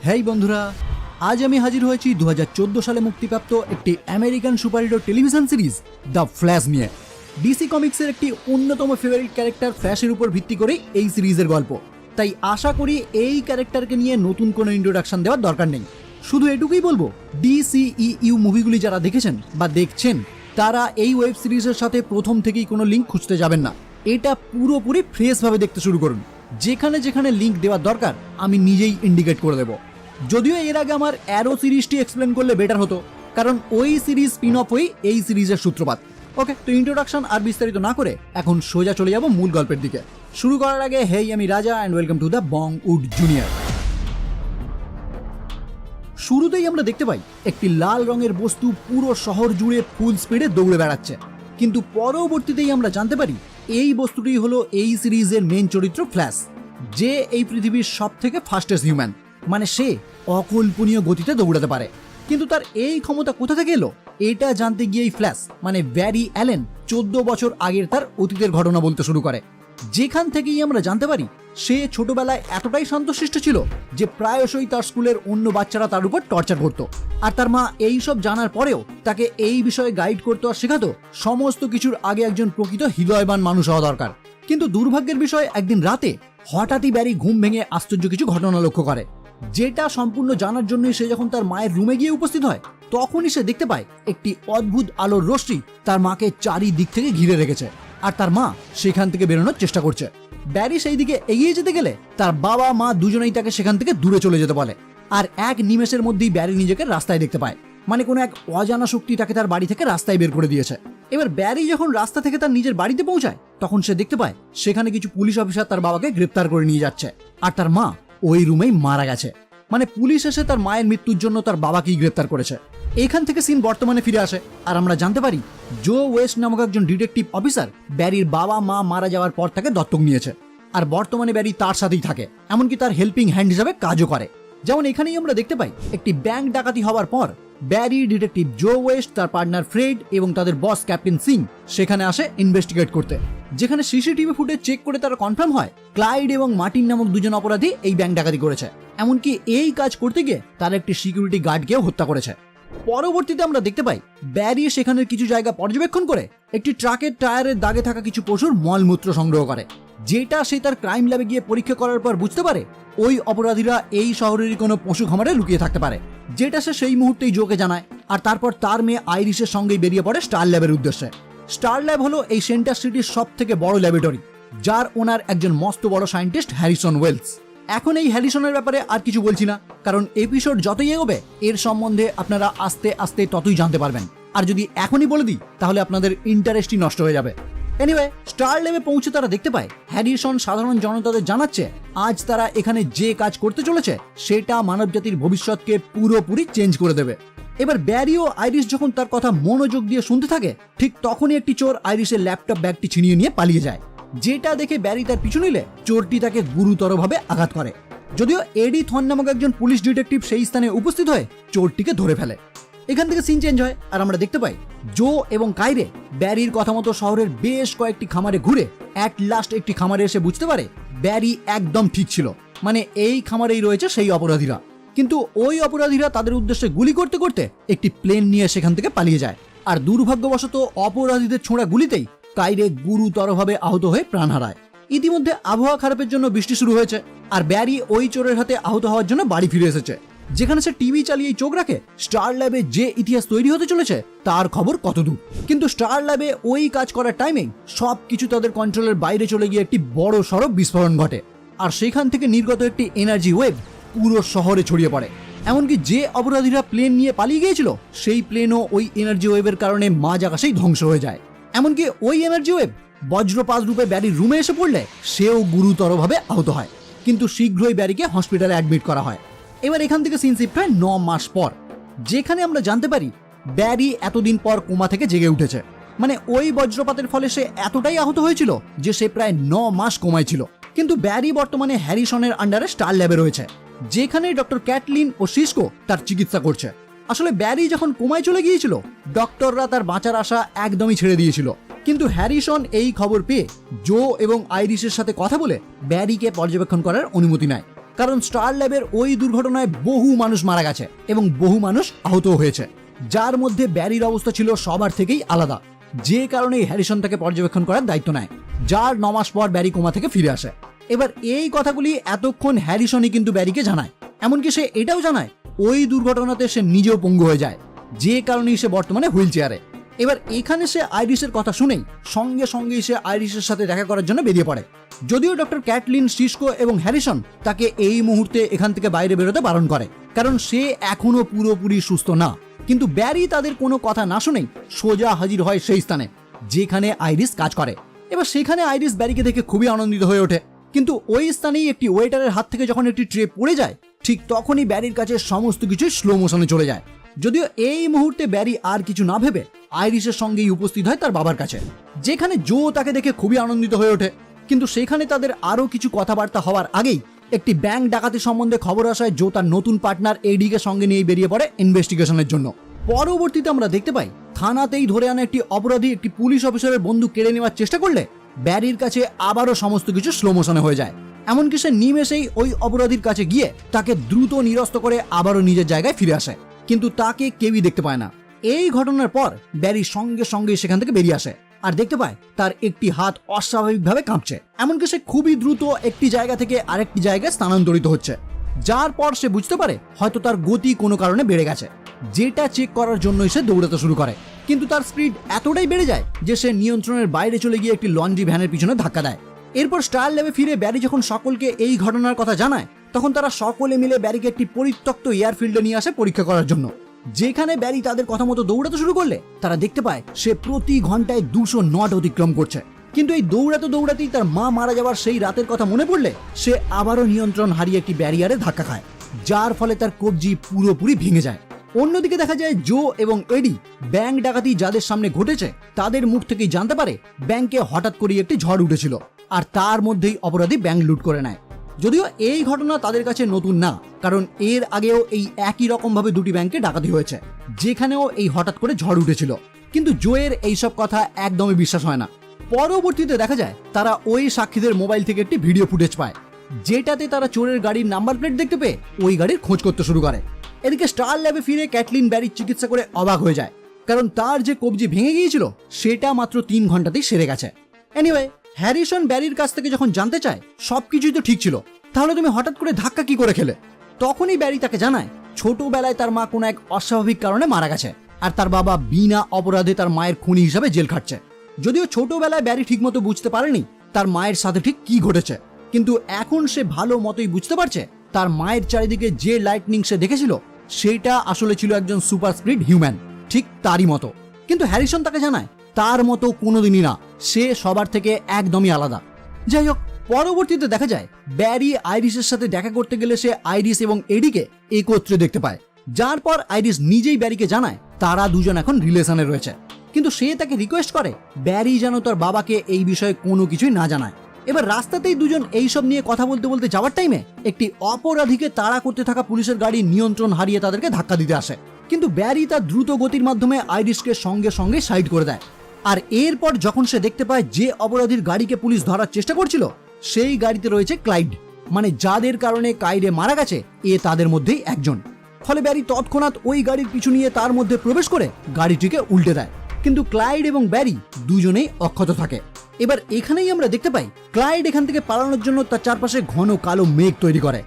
হেই বন্ধুরা, আজ আমি হাজির হয়েছি 2014 সালে মুক্তিপ্রাপ্ত একটি American superhero television series the flash নিয়ে। ডিসি কমিক্সের একটি অন্যতম ফেভারিট ক্যারেক্টার ফ্ল্যাশের উপর ভিত্তি করেই এই সিরিজের গল্প। তাই আশা করি এই ক্যারেক্টারকে নিয়ে নতুন কোনো ইন্ট্রোডাকশন দেওয়ার দরকার নেই। শুধু এটুকুই বলবো, ডিসিইউ মুভিগুলি যারা দেখেছেন বা দেখছেন তারা এই ওয়েব সিরিজের সাথে প্রথম থেকেই কোনো লিঙ্ক খুঁজতে যাবেন না। এটা পুরোপুরি ফ্রেশভাবে দেখতে শুরু করুন। যেখানে যেখানে লিঙ্ক দেওয়ার দরকার আমি নিজেই ইন্ডিকেট করে দেবো। যদিও এর আগে আমার অ্যারো সিরিজটি এক্সপ্লেন করলে বেটার হতো, কারণ ওই সিরিজ স্পিন অফ হয়ে এই সিরিজের সূত্রপাত। ওকে, তো ইন্ট্রোডাকশন আর বিস্তারিত না করে এখন সোজা চলে যাব মূল গল্পের দিকে। শুরু করার আগে হেই, আমি Raja and welcome to the Bong wood junior. শুরুতেই আমরা দেখতে পাই একটি লাল রঙের বস্তু পুরো শহর জুড়ে ফুল স্পিডে দৌড়ে বেড়াচ্ছে, কিন্তু পরবর্তীতেই আমরা জানতে পারি এই বস্তুটি হলো এই সিরিজের মেন চরিত্র ফ্ল্যাশ, যে এই পৃথিবীর সব থেকে ফাস্টেস্ট হিউম্যান। মানে সে অকল্পনীয় গতিতে দৌড়াতে পারে। কিন্তু তার এই ক্ষমতা কোথা থেকে এলো এটা জানতে গিয়েই ফ্ল্যাশ মানে ব্যারি অ্যালেন 14 বছর আগের তার অতীতের ঘটনা বলতে শুরু করে, যেখান থেকেই আমরা জানতে পারি সে ছোটবেলায় এতটাই শান্তশিষ্ট ছিল যে প্রায়শই তার স্কুলের অন্য বাচ্চারা তার উপর টর্চার করত। আর তার মা এই সব জানার পরেও তাকে এই বিষয়ে গাইড করতে আর শেখাতো সমস্ত কিছুর আগে একজন প্রকৃত হৃদয়বান মানুষ হওয়া দরকার। কিন্তু দুর্ভাগ্যের বিষয়, একদিন রাতে হঠাৎই ব্যারি ঘুম ভেঙে আশ্চর্য কিছু ঘটনা লক্ষ্য করে, যেটা সম্পূর্ণ জানার জন্যই সে যখন তার মায়ের রুমে গিয়ে উপস্থিত হয় তখনই সে দেখতে পায় একটি অদ্ভুত আলোর রশ্মি তার মাকে চারিদিক থেকে ঘিরে রেখেছে, আর তার মা সেখান থেকে বেরোনোর চেষ্টা করছে। ব্যারি সেই দিকে এগিয়ে যেতে গেলে তার বাবা মা দুজনেই তাকে সেখান থেকে দূরে চলে যেতে বলে। আর এক নিমেষের মধ্যেই ব্যারি নিজেকে রাস্তায় দেখতে পায়, মানে কোনো এক অজানা শক্তি তাকে তার বাড়ি থেকে রাস্তায় বের করে দিয়েছে। এবার ব্যারি যখন রাস্তা থেকে তার নিজের বাড়িতে পৌঁছায় তখন সে দেখতে পায় সেখানে কিছু পুলিশ অফিসার তার বাবাকে গ্রেপ্তার করে নিয়ে যাচ্ছে, আর তার মা ওই রুমেই মারা গেছে। মানে পুলিশ এসে তার মায়ের মৃত্যুর জন্য তার বাবাকেই গ্রেপ্তার করেছে। এখান থেকে সিন বর্তমানে ফিরে আসে, আর আমরা জানতে পারি জো ওয়েস্ট নামক একজন ডিটেকটিভ অফিসার ব্যারির বাবা মা মারা যাওয়ার পর তাকে দত্তক নিয়েছে, আর বর্তমানে ব্যারি তার সাথেই থাকে, এমনকি তার হেল্পিং হ্যান্ড হিসাবে কাজও করে। যেমন এখানেই আমরা দেখতে পাই একটি ব্যাংক ডাকাতি হওয়ার পর ব্যারি, ডিটেকটিভ জো ওয়েস্ট, তার পার্টনার ফ্রেড এবং তাদের বস ক্যাপ্টেন সিং সেখানে আসে ইনভেস্টিগেট করতে, যেখানে সিসিটিভি ফুটেজ চেক করে তারা কনফার্ম হয় ক্লাইড এবং মার্টিন নামক দুজন অপরাধী এই ব্যাংক ডাকাতি করেছে। এমনকি এই কাজ করতে গিয়ে তারা একটি সিকিউরিটি গার্ডকেও হত্যা করেছে। পরবর্তীতে আমরা দেখতে পাই ব্যারি সেখানের কিছু জায়গা পর্যবেক্ষণ করে একটি ট্রাকের টায়ারের দাগে থাকা কিছু পশুর মলমূত্র সংগ্রহ করে, যেটা সে তার ক্রাইম ল্যাবে গিয়ে পরীক্ষা করার পর বুঝতে পারে ওই অপরাধীরা এই শহরেরই কোনো পশু খামারে লুকিয়ে থাকতে পারে, যেটা সে সেই মুহূর্তেই জোকে জানায়। আর তারপর তার মেয়ে আইরিশের সঙ্গেই বেরিয়ে পড়ে স্টার ল্যাবের উদ্দেশ্যে। স্টার ল্যাব হলো এই সেন্টার সিটির সব থেকে বড় ল্যাবরেটরি, যার ওনার একজন মস্ত বড় সায়েন্টিস্ট হ্যারিসন ওয়েলস। এখন এই হ্যারিসনের ব্যাপারে আর কিছু বলছি না, কারণ এপিসোড যতই এগোবে এর সম্বন্ধে আপনারা আস্তে আস্তে ততই জানতে পারবেন। আর যদি এখনই বলে দিই তাহলে আপনাদের ইন্টারেস্টই নষ্ট হয়ে যাবে। এনিওয়ে, স্টার ল্যাবে পৌঁছে তারা দেখতে পায় হ্যারিসন সাধারণ জনতাদের জানাচ্ছে আজ তারা এখানে যে কাজ করতে চলেছে সেটা মানবজাতির ভবিষ্যৎকে পুরোপুরি চেঞ্জ করে দেবে। এবার ব্যারি ও আইরিশ যখন তার কথা মনোযোগ দিয়ে শুনতে থাকে, ঠিক তখনই একটি চোর আইরিশের ল্যাপটপ ব্যাগটি ছিনিয়ে নিয়ে পালিয়ে যায়, যেটা দেখে ব্যারি তার পিছু নিলে চোরটি তাকে গুরুতরভাবে আঘাত করে। যদিও এডি থন নামক একজন পুলিশ ডিটেকটিভ সেই স্থানে উপস্থিত হয়ে চোরটিকে ধরে ফেলে। এখান থেকে সিন চেঞ্জ হয়, আর আমরা দেখতে পাই জো এবং কাইরে ব্যারির কথা মতো শহরের বেশ কয়েকটি খামারে ঘুরে অ্যাট লাস্ট একটি খামারে এসে বুঝতে পারে ব্যারি একদম ঠিক ছিল, মানে এই খামারেই রয়েছে সেই অপরাধীরা। কিন্তু ওই অপরাধীরা তাদের উদ্দেশ্যে গুলি করতে করতে একটি প্লেন নিয়ে সেখান থেকে পালিয়ে যায়, আর দুর্ভাগ্যবশত অপরাধীদের ছোঁড়া গুলিতেই কাইরে গুরুতরভাবে আহত হয়ে প্রাণ হারায়। ইতিমধ্যে আবহাওয়া খারাপের জন্য বৃষ্টি শুরু হয়েছে, আর ব্যারি ওই চোরের হাতে আহত হওয়ার জন্য বাড়ি ফিরে এসেছে, যেখানে সে টিভি চালিয়ে চোখ রাখে স্টার ল্যাবে যে ইতিহাস তৈরি হতে চলেছে তার খবর কতদূর। কিন্তু স্টার ল্যাবে ওই কাজ করার টাইমেই সবকিছু তাদের কন্ট্রোলের বাইরে চলে গিয়ে একটি বড় সড় বিস্ফোরণ ঘটে, আর সেখান থেকে নির্গত একটি এনার্জি ওয়েভ পুরো শহরে ছড়িয়ে পড়ে। এমনকি যে অপরাধীরা প্লেন নিয়ে পালিয়ে গিয়েছিল সেই প্লেনও ওই এনার্জি ওয়েভের কারণে মাঝ আকাশেই ধ্বংস হয়ে যায়। এমনকি ওই এনার্জি ওয়েভ বজ্রপাত রূপে ব্যারির রুমে এসে পড়লে সেও গুরুতরভাবে আহত হয়, কিন্তু শীঘ্রই ব্যারিকে হসপিটালে অ্যাডমিট করা হয়। এবার এখান থেকে সিন শিফট হয় 9 মাস পর, যেখানে আমরা জানতে পারি ব্যারি এতদিন পর কোমা থেকে জেগে উঠেছে। মানে ওই বজ্রপাতের ফলে সে এতটাই আহত হয়েছিল যে সে প্রায় 9 মাস কোমায় ছিল। কিন্তু ব্যারি বর্তমানে হ্যারিসনের আন্ডারে স্টার ল্যাবে রয়েছে, যেখানে ডক্টর ক্যাটলিন ও সিসকো তার চিকিৎসা করছে। আসলে ব্যারি যখন কোমায় চলে গিয়েছিল ডক্টররা তার বাঁচার আশা একদমই ছেড়ে দিয়েছিল, কিন্তু হ্যারিসন এই খবর পেয়ে জো এবং আইরিশের সাথে কথা বলে ব্যারিকে পর্যবেক্ষণ করার অনুমতি নেয়। কারণ স্টার ল্যাবের ওই দুর্ঘটনায় বহু মানুষ মারা গেছে এবং বহু মানুষ আহত হয়েছে, যার মধ্যে ব্যারির অবস্থা ছিল সবার থেকেই আলাদা, যে কারণে হ্যারিসন তাকে পর্যবেক্ষণ করার দায়িত্ব নেয়, যার 9 মাস পর ব্যারি কোমা থেকে ফিরে আসে। এবার এই কথাগুলি এতক্ষণ হ্যারিসনই কিন্তু ব্যারিকে জানায়, এমনকি সে এটাও জানায় ওই দুর্ঘটনাতে সে নিজেও পঙ্গু হয়ে যায়, যে কারণেই সে বর্তমানে হুইল চেয়ারে। এবার এখানে সে আইরিসের কথা শুনেই সঙ্গে সঙ্গেই সে আইরিসের সাথে দেখা করার জন্য বেরিয়ে পড়ে। যদিও ডক্টর ক্যাটলিন, সিস্কো এবং হ্যারিসন তাকে এই মুহূর্তে এখান থেকে বাইরে বেরোতে বারণ করে, কারণ সে এখনো পুরোপুরি সুস্থ না। কিন্তু ব্যারি তাদের কোনো কথা না শুনেই সোজা হাজির হয় সেই স্থানে যেখানে আইরিস কাজ করে। এবার সেখানে আইরিস ব্যারিকে দেখে খুবই আনন্দিত হয়ে ওঠে, কিন্তু ওই স্থানেই একটি ওয়েটারের হাত থেকে যখন একটি ট্রে পড়ে যায়, ঠিক তখনই ব্যারির কাছে সমস্ত কিছু স্লো মোশনে চলে যায়। যদিও এই মুহূর্তে ব্যারি আর কিছু না ভেবে আইরিসের সঙ্গেই উপস্থিত হয় তার বাবার কাছে, যেখানে জো তাকে দেখে খুবই আনন্দিত হয়ে ওঠে। কিন্তু সেখানে তাদের আরো কিছু কথাবার্তা হওয়ার আগেই একটি ব্যাংক ডাকাতি সম্বন্ধে খবর আসায় জো তার নতুন পার্টনার এডিকে সঙ্গে নিয়ে বেরিয়ে পড়ে ইনভেস্টিগেশনের জন্য। পরবর্তীতে আমরা দেখতে পাই থানাতেই ধরে আনা একটি অপরাধী একটি পুলিশ অফিসারের বন্দুক কেড়ে নেওয়ার চেষ্টা করলে ব্যারির কাছে আবারও সমস্ত কিছু স্লো মোশনে হয়ে যায়। এমনকি সে নিমেষেই ওই অপরাধীর কাছে গিয়ে তাকে দ্রুত নিরস্ত করে আবারও নিজের জায়গায় ফিরে আসে, কিন্তু তাকে কেউই দেখতে পায় না। এই ঘটনার পর ব্যারি সঙ্গে সঙ্গে সেখান থেকে বেরিয়ে আসে আর দেখতে পায় তার একটি হাত অস্বাভাবিকভাবে কাঁপছে, এমনকি সে খুবই দ্রুত একটি জায়গা থেকে আরেকটি জায়গায় স্থানান্তরিত হচ্ছে, যার পর সে বুঝতে পারে হয়তো তার গতি কোনো কারণে বেড়ে গেছে, যেটা চেক করার জন্যই সে দৌড়াতে শুরু করে। কিন্তু তার স্পিড এতটাই বেড়ে যায় যে সে নিয়ন্ত্রণের বাইরে চলে গিয়ে একটি লন্ড্রি ভ্যানের পিছনে ধাক্কা দেয়। এরপর স্টার ল্যাবে ফিরে ব্যারি যখন সকলকে এই ঘটনার কথা জানায়, তখন তারা সকলে মিলে ব্যারিকে একটি পরিত্যক্ত এয়ারফিল্ডে নিয়ে আসে পরীক্ষা করার জন্য, যেখানে ব্যারি তাদের কথা মতো দৌড়াতে শুরু করলে তারা দেখতে পায় সে প্রতি ঘন্টায় 200 নট অতিক্রম করছে। কিন্তু এই দৌড়াতে দৌড়াতেই তার মা মারা যাওয়ার সেই রাতের কথা মনে পড়লে সে আবারও নিয়ন্ত্রণ হারিয়ে একটি ব্যারিয়ারে ধাক্কা খায়, যার ফলে তার কবজি পুরোপুরি ভেঙে যায়। অন্যদিকে দেখা যায় জো এবং এডি ব্যাংক ডাকাতি যাদের সামনে ঘটেছে তাদের মুখ থেকেই জানতে পারে ব্যাংকে হঠাৎ করে একটি ঝড় উঠেছিল আর তার মধ্যেই অপরাধী ব্যাংক লুট করে নেয়। যদিও এই ঘটনা তাদের কাছে নতুন না, কারণ এর আগেও এই একই রকম ভাবে দুটি ব্যাংকে ডাকাতি হয়েছে, যেখানেও এই হঠাৎ করে ঝড় উঠেছিল। কিন্তু জোয়ের এইসব কথা একদমই বিশ্বাস হয় না। পরবর্তীতে দেখা যায় তারা ওই সাক্ষীদের মোবাইল থেকে একটি ভিডিও ফুটেজ পায়, যেটাতে তারা চোরের গাড়ির নাম্বার প্লেট দেখতে পেয়ে ওই গাড়ির খোঁজ করতে শুরু করে। এদিকে স্টার ল্যাবে ফিরে ক্যাটলিন ব্যারির চিকিৎসা করে অবাক হয়ে যায়, কারণ তার যে কবজি ভেঙে গিয়েছিল সেটা মাত্র 3 ঘন্টাতেই সেরে গেছে। এনিওয়ে, হ্যারিসন ব্যারির কাছ থেকে যখন জানতে চায় সবকিছুই তো ঠিক ছিল, তাহলে তুমি হঠাৎ করে ধাক্কা কি করে খেলে, তখনই ব্যারি তাকে জানায় ছোটবেলায় তার মা কোনো এক অস্বাভাবিক কারণে মারা গেছে আর তার বাবা বিনা অপরাধে তার মায়ের খুনি হিসাবে জেল খাটছে। যদিও ছোটবেলায় ব্যারি ঠিকমতো বুঝতে পারেনি তার মায়ের সাথে ঠিক কি ঘটেছে, কিন্তু এখন সে ভালো মতোই বুঝতে পারছে তার মায়ের চারিদিকে যে লাইটনিং সে দেখেছিল সেটা আসলে ছিল একজন সুপার স্পিড হিউম্যান, ঠিক তারই মতো। কিন্তু হ্যারিসন তাকে জানায় তার মতো কোনোদিনই না, সে সবার থেকে একদমই আলাদা। যাই হোক, পরবর্তীতে দেখা যায় ব্যারি আইরিসের সাথে দেখা করতে গেলে সে আইরিস এবং এডিকে একত্রে দেখতে পায়, যার পর আইরিস নিজেই ব্যারিকে জানায় তারা দুজন এখন রিলেশনে রয়েছে। কিন্তু সে তাকে রিকোয়েস্ট করে ব্যারি যেন তার বাবাকে এই বিষয়ে কোনো কিছুই না জানায়। এবার রাস্তাতেই দুজন এইসব নিয়ে কথা বলতে বলতে যাওয়ার টাইমে একটি অপরাধীকে তাড়া করতে থাকা পুলিশের গাড়ি নিয়ন্ত্রণ হারিয়ে তাদেরকে ধাক্কা দিতে আসে, কিন্তু ব্যারি তার দ্রুত গতির মাধ্যমে আইরিসকে সঙ্গে সঙ্গে সাইড করে দেয়। আর এরপর যখন সে দেখতে পায় যে অপরাধীর গাড়িকে পুলিশ ধরার চেষ্টা করছিল সেই গাড়িতে রয়েছে ক্লাইড, মানে যাদের কারণে কাইরে মারা গেছে এ তাদের মধ্যেই একজন। ফলে ব্যারি তৎক্ষণাৎ ওই গাড়ির পিছু নিয়ে তার মধ্যে প্রবেশ করে গাড়িটিকে উল্টে দেয়, কিন্তু ক্লাইড এবং ব্যারি দুজনেই অক্ষত থাকে। এবার এখানেই আমরা দেখতে পাই ক্লাইড এখান থেকে পালানোর জন্য তার চারপাশে ঘন কালো মেঘ তৈরি করে,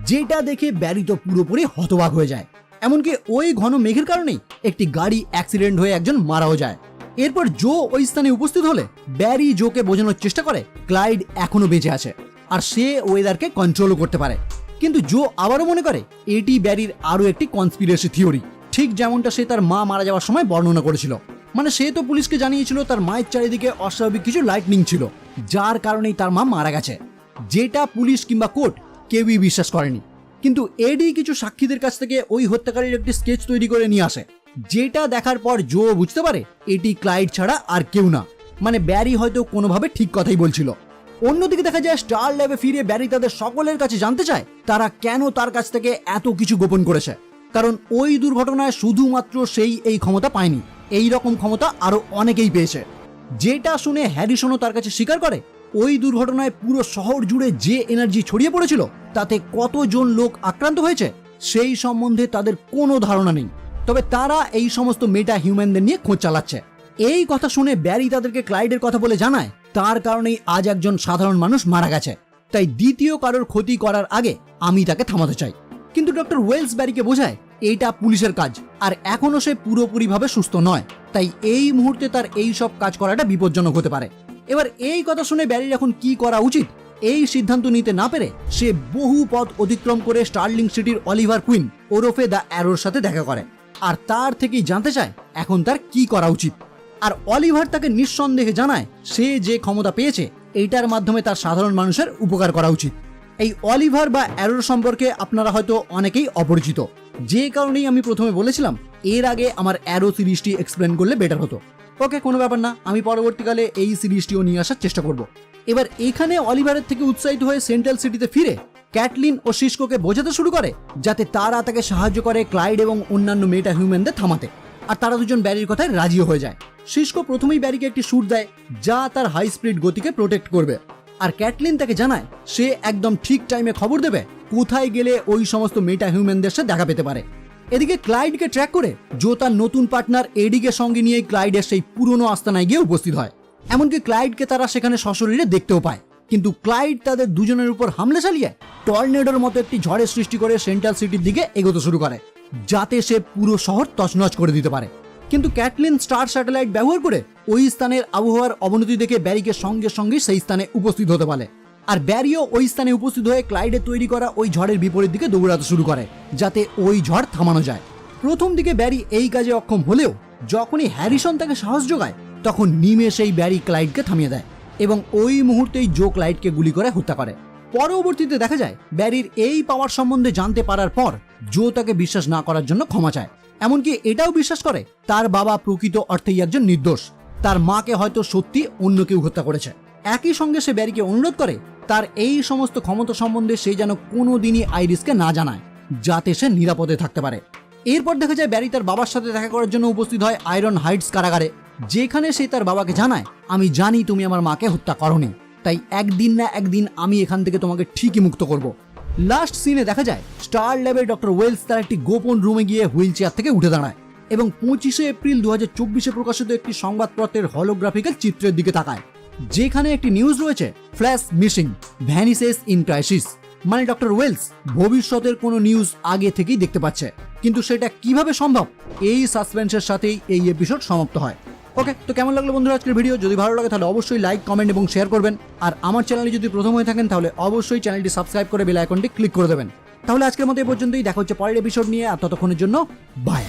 যেটা দেখে ব্যারি তো পুরোপুরি হতবাক হয়ে যায়। এমনকি ওই ঘন মেঘের কারণেই একটি গাড়ি অ্যাক্সিডেন্ট হয়ে একজন মারাও যায়। এরপর জো ওই স্থানে উপস্থিত হলে ব্যারি জোকে বোঝানোর চেষ্টা করে ক্লাইড এখনো বেঁচে আছে আর সে ওয়েদারকে কন্ট্রোলও করতে পারে। কিন্তু জো আবারও মনে করে এটি ব্যারির আরো একটি কনস্পিরেসি থিওরি, ঠিক যেমনটা সে তার মা মারা যাওয়ার সময় বর্ণনা করেছিল। মানে সে তো পুলিশকে জানিয়েছিল তার মায়ের চারিদিকে অস্বাভাবিক কিছু লাইটনিং ছিল, যার কারণেই তার মা মারা গেছে, যেটা পুলিশ কিংবা কোর্ট কেউই বিশ্বাস করেনি। কিন্তু এডি কিছু সাক্ষীদের কাছ থেকে ওই হত্যাকারীর একটি স্কেচ তৈরি করে নিয়ে আসে, যেটা দেখার পর জো বুঝতে পারে এটি ক্লাইড ছাড়া আর কেউ না, মানে ব্যারি হয়তো কোনোভাবে ঠিক কথাই বলছিল। অন্যদিকে দেখা যায় স্টার ল্যাবে ফিরে ব্যারি তাদের সকলের কাছে জানতে চায় তারা কেন তার কাছ থেকে এত কিছু গোপন করেছে, কারণ ওই দুর্ঘটনায় শুধুমাত্র সেই এই ক্ষমতা পায়নি, এই রকম ক্ষমতা আরো অনেকেই পেয়েছে। যেটা শুনে হ্যারিসনও তার কাছে স্বীকার করে ওই দুর্ঘটনায় পুরো শহর জুড়ে যে এনার্জি ছড়িয়ে পড়েছিল তাতে কতজন লোক আক্রান্ত হয়েছে সেই সম্বন্ধে তাদের কোনো ধারণা নেই। তবে তারা এই সমস্ত মেটা হিউম্যানদের নিয়ে খোঁজ চালাচ্ছে। এই কথা শুনে ব্যারি তাদেরকে ক্লাইডের কথা বলে জানায় তার কারণেই আজ একজন সাধারণ মানুষ মারা গেছে, তাই দ্বিতীয় কারোর ক্ষতি করার আগে আমি তাকে থামাতে চাই। কিন্তু ডক্টর ওয়েলস ব্যারিকে বোঝায় এটা পুলিশের কাজ, আর এখনো সে পুরোপুরিভাবে সুস্থ নয়, তাই এই মুহূর্তে তার এই সব কাজ করাটা বিপজ্জনক হতে পারে। এবার এই কথা শুনে ব্যারির এখন কি করা উচিত এই সিদ্ধান্ত নিতে না পেরে সে বহু পথ অতিক্রম করে স্টার্লিং সিটির অলিভার কুইন ওরফে দ্য অ্যারোর সাথে দেখা করে, আর তার থেকেই জানতে চায় এখন তার কি করা উচিত। আর অলিভার তাকে নিঃসন্দেহে জানায় সে যে ক্ষমতা পেয়েছে এইটার মাধ্যমে তার সাধারণ মানুষের উপকার করা উচিত। এই অলিভার বা অ্যারোর সম্পর্কে আপনারা হয়তো অনেকেই অপরিচিত, যে কারণেই আমি প্রথমে বলেছিলাম এর আগে আমার অ্যারো সিরিজটি এক্সপ্লেন করলে বেটার হতো। ওকে, কোনো ব্যাপার না, আমি পরবর্তীকালে এই সিরিজটিও নিয়ে আসার চেষ্টা করব। এবার এখানে অলিভারের থেকে উৎসাহিত হয়ে সেন্ট্রাল সিটিতে ফিরে ক্যাটলিন ও সিস্কোকে বোঝাতে শুরু করে যাতে তারা তাকে সাহায্য করে ক্লাইড এবং অন্যান্য মেটা হিউম্যানদের থামাতে, আর তারা দুজন ব্যারির কথায় রাজিও হয়ে যায়। সিস্কো প্রথমেই ব্যারিকে একটি স্যুট দেয় যা তার হাই স্পিড গতিকে প্রোটেক্ট করবে, আর ক্যাটলিন তাকে জানায় সে একদম ঠিক টাইমে খবর দেবে কোথায় গেলে ওই সমস্ত মেটা হিউম্যানদের সাথে দেখা পেতে পারে। এদিকে ক্লাইডকে ট্র্যাক করে জো তার নতুন পার্টনার এডিকে সঙ্গে নিয়ে ক্লাইডের সেই পুরনো আস্তানায় গিয়ে উপস্থিত হয়। এমনকি ক্লাইডকে তারা সেখানে সশরীরে দেখতেও পায়, কিন্তু ক্লাইড তাদের দুজনের উপর হামলা চালিয়ে টর্নেডোর মতো একটি ঝড়ের সৃষ্টি করে সেন্ট্রাল সিটির দিকে এগোতে শুরু করে যাতে সে পুরো শহর তছনছ করে দিতে পারে। কিন্তু ক্যাটলিন স্টার স্যাটেলাইট ব্যবহার করে ওই স্থানের আবহাওয়ার অবনতি দেখে ব্যারিকে সঙ্গে সঙ্গে সেই স্থানে উপস্থিত হতে পারে, আর ব্যারিও ওই স্থানে উপস্থিত হয়ে ক্লাইডের তৈরি করা ওই ঝড়ের বিপরীত দিকে দৌড়াতে শুরু করে যাতে ওই ঝড় থামানো যায়। প্রথম দিকে ব্যারি এই কাজে অক্ষম হলেও যখনই হ্যারিসন তাকে সাহস যোগায় তখন নিমেষেই ব্যারি ক্লাইডকে থামিয়ে দেয় এবং ওই মুহূর্তেই জো ক্লাইডকে গুলি করে হত্যা করে। পরবর্তীতে দেখা যায় ব্যারির এই পাওয়ার সম্বন্ধে জানতে পারার পর জো তাকে বিশ্বাস না করার জন্য ক্ষমা চায়, এমনকি এটাও বিশ্বাস করে তার বাবা প্রকৃত অর্থেই একজন নির্দোষ, তার মাকে হয়তো সত্যি অন্য কেউ হত্যা করেছে। একই সঙ্গে সে ব্যারিকে অনুরোধ করে তার এই সমস্ত ক্ষমতা সম্বন্ধে সে যেন কোনোদিনই আইরিসকে না জানায় যাতে সে নিরাপদে থাকতে পারে। এরপর দেখা যায় ব্যারি তার বাবার সাথে দেখা করার জন্য উপস্থিত হয় আয়রন হাইটস কারাগারে, যেখানে সে তার বাবাকে জানায় আমি জানি তুমি আমার মাকে হত্যা করোনি, তাই একদিন না একদিন আমি এখান থেকে তোমাকে ঠিকই মুক্ত করব। লাস্ট সিনে দেখা যায় স্টার ল্যাবের ডক্টর ওয়েলস তার একটি গোপন রুমে গিয়ে হুইল চেয়ার থেকে উঠে দাঁড়ায় এবং 25শে এপ্রিল 2024 প্রকাশিত একটি সংবাদপত্রের হলোগ্রাফিক্যাল চিত্রের দিকে তাকায়, যেখানে একটি নিউজ রয়েছে ফ্ল্যাশ মিসিং ভ্যানিসেস ইন ক্রাইসিস, মানে ডক্টর ওয়েলস ভবিষ্যতের কোনো নিউজ আগে থেকেই দেখতে পাচ্ছে, কিন্তু সেটা কিভাবে সম্ভব এই সাসপেন্সের সাথেই এই এপিসোড সমাপ্ত হয়। ওকে, তো কেমন লাগলো বন্ধুরা আজকের ভিডিও? যদি ভালো লাগে তাহলে অবশ্যই লাইক, কমেন্ট এবং শেয়ার করবেন, আর আমার চ্যানেলে যদি প্রথম হয়ে থাকেন তাহলে অবশ্যই চ্যানেলটি সাবস্ক্রাইব করে বেল আইকনটি ক্লিক করে দেবেন। তাহলে আজকের মতো এই পর্যন্তই, দেখা হচ্ছে পরের এপিসোড নিয়ে, আর ততক্ষণের জন্য বাই।